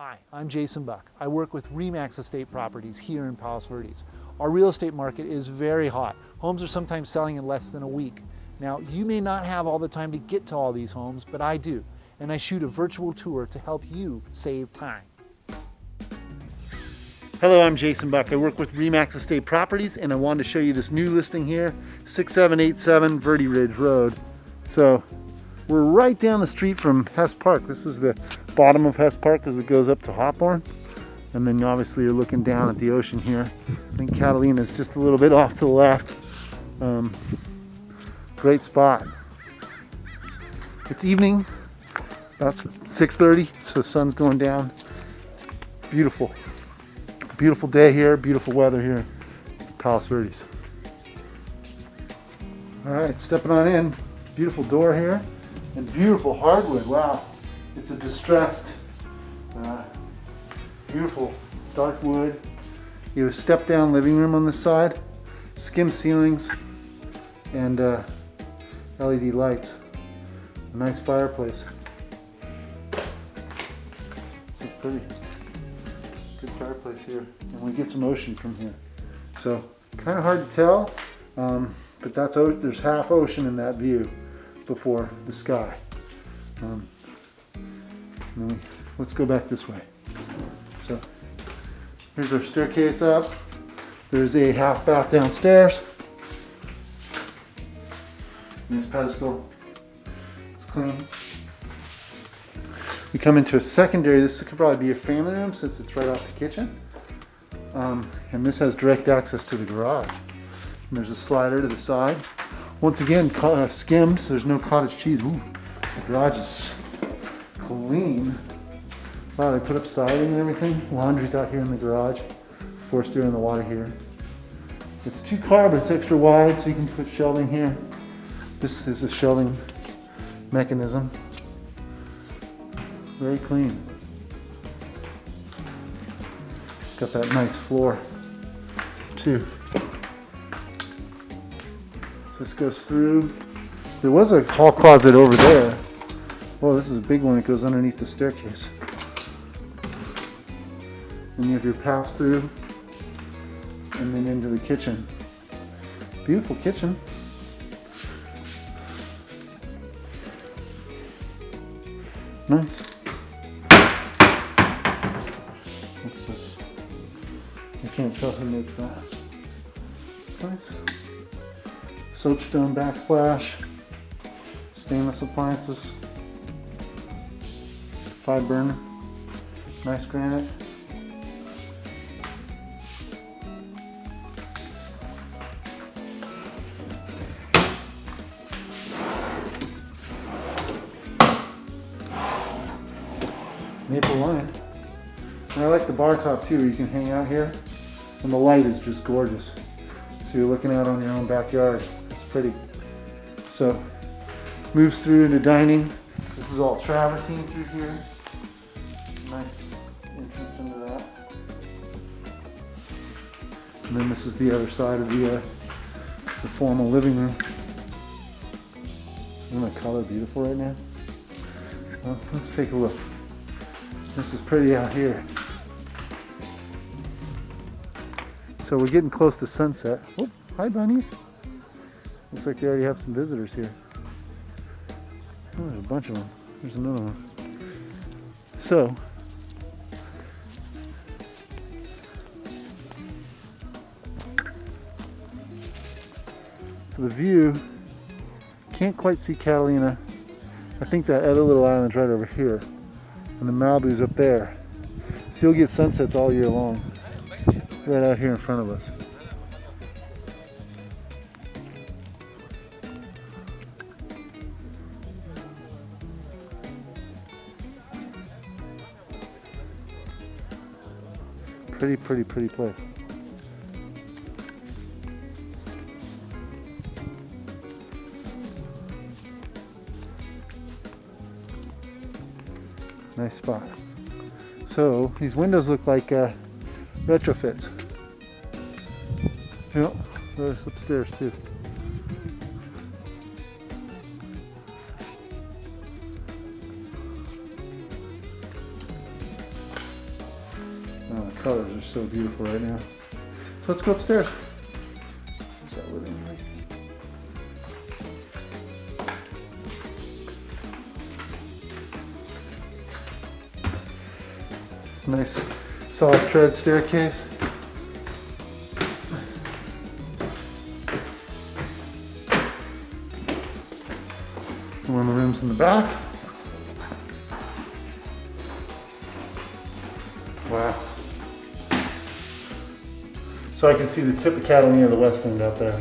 Hi, I'm Jason Buck. I work with RE/MAX Estate Properties here in Palos Verdes. Our real estate market is very hot. Homes are sometimes selling in less than a week. Now, you may not have all the time to get to all these homes, but I do. And I shoot a virtual tour to help you save time. Hello, I'm Jason Buck. I work with RE/MAX Estate Properties, and I wanted to show you this new listing here, 6787 Verde Ridge Road. So, we're right down the street from Hess Park. This is the bottom of Hess Park as it goes up to Hawthorne. And then obviously you're looking down at the ocean here. I think Catalina is just a little bit off to the left. Great spot. It's evening, about 6:30, so the sun's going down. Beautiful. Beautiful day here, beautiful weather here in Palos Verdes. All right, stepping on in. Beautiful door here. And beautiful hardwood. Wow, it's a distressed, beautiful dark wood. You have a step-down living room on this side, skim ceilings, and LED lights. A nice fireplace. It's a pretty good fireplace here, and we get some ocean from here. So kind of hard to tell, but there's half ocean in that view before the sky. Let's go back this way. So here's our staircase up. There's a half bath downstairs. Nice pedestal. It's clean. We come into a secondary. This could probably be a family room since it's right off the kitchen. And this has direct access to the garage. And there's a slider to the side. Once again, skimmed, so there's no cottage cheese. Ooh, the garage is clean. Wow, they put up siding and everything. Laundry's out here in the garage. Forced air in the water here. It's 2-car, but it's extra wide, so you can put shelving here. This is a shelving mechanism. Very clean. It's got that nice floor, too. This goes through. There was a hall closet over there. Oh, this is a big one. It goes underneath the staircase. And you have your pass through and then into the kitchen. Beautiful kitchen. Nice. What's this? I can't tell who makes that. It's nice. Soapstone backsplash, stainless appliances, 5 burner, nice granite. Maple line. And I like the bar top too, you can hang out here, and the light is just gorgeous. So you're looking out on your own backyard. Pretty. So moves through into dining. This is all travertine through here. Nice entrance into that. And then this is the other side of the formal living room. Isn't the color beautiful right now? Well, let's take a look. This is pretty out here. So we're getting close to sunset. Oh, hi bunnies. Looks like they already have some visitors here. Oh, there's a bunch of them. There's another one. So the view, can't quite see Catalina. I think that other little island's right over here. And the Malibu's up there. So you'll get sunsets all year long. Right out here in front of us. Pretty place. Nice spot. So these windows look like retrofits. Yep, there's upstairs too. Oh, the colors are so beautiful right now. So let's go upstairs. There's that living room. Nice soft tread staircase. One of the rooms in the back. Wow. So I can see the tip of Catalina of the West End out there.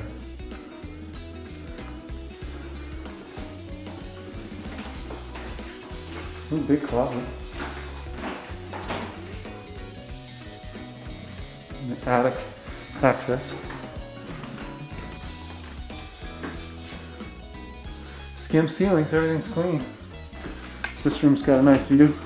Ooh, big closet. And the attic access. Skim ceilings, everything's clean. This room's got a nice view.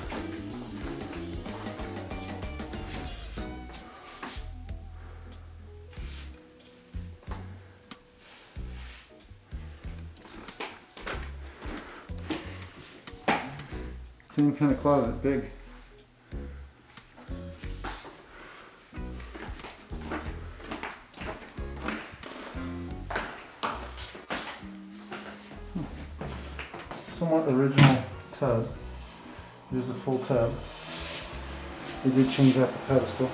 Same kind of closet, big. Somewhat original tub. Here's a full tub. They did change out the pedestal.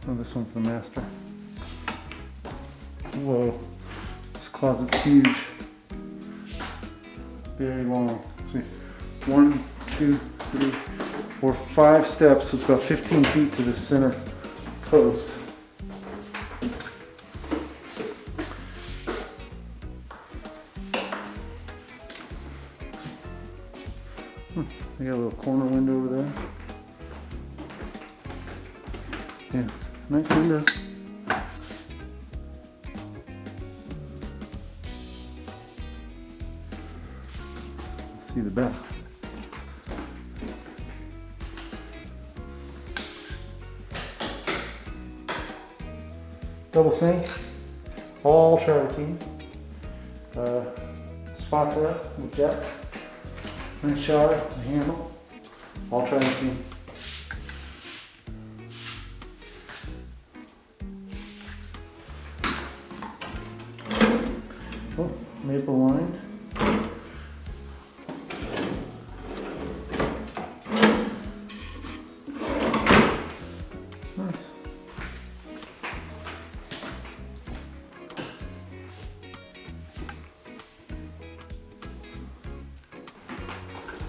Oh, this one's the master. Whoa, this closet's huge. Very long. Let's see. 1, 2, 3, 4, 5 steps. So it's about 15 feet to the center post. They got a little corner window over there. Yeah, nice windows. Let's see the bath. Double sink, all travertine. Spot there with jets. Nice shower, the handle, all travertine. Oh, maple lined. Nice.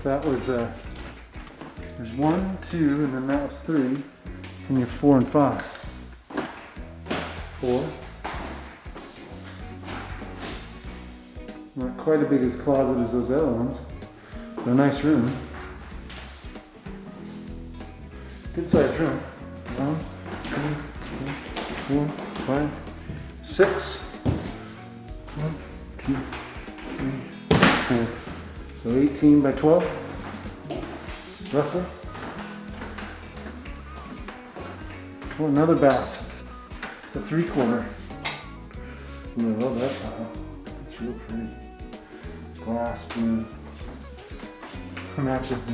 So that was, there's 1, 2, and then that was 3, and you have 4 and 5. 4. Not quite as big as closet as those other ones, but a nice room. Good sized room. 1, 2, 3, 4, 5, 6. 1, 2, 3, 4. So 18 by 12, roughly. Oh, another bath. It's a 3-quarter. Ooh, I love that tile. It's real pretty. Glass blue. Matches the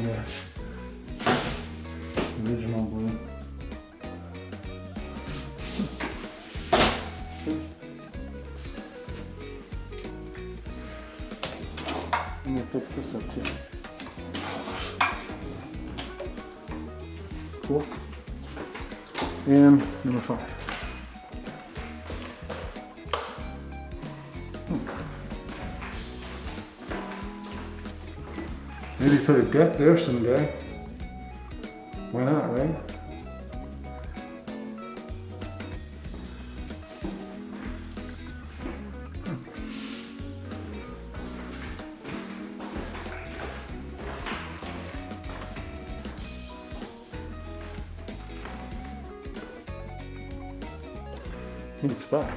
original blue. I'm gonna fix this up too. Cool. And number 5. Maybe put a deck there someday. Why not, right? Good spot.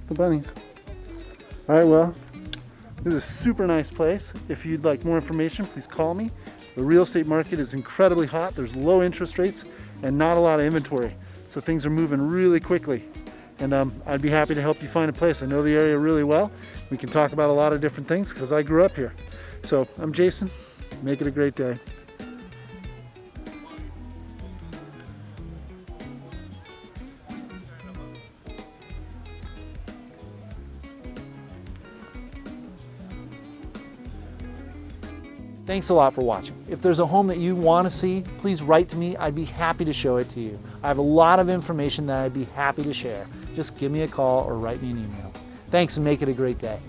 the bunnies. All right, well, this is a super nice place. If you'd like more information, please call me. The real estate market is incredibly hot. There's low interest rates and not a lot of inventory. So things are moving really quickly. And I'd be happy to help you find a place. I know the area really well. We can talk about a lot of different things because I grew up here. So I'm Jason. Make it a great day. Thanks a lot for watching. If there's a home that you want to see, please write to me. I'd be happy to show it to you. I have a lot of information that I'd be happy to share. Just give me a call or write me an email. Thanks and make it a great day.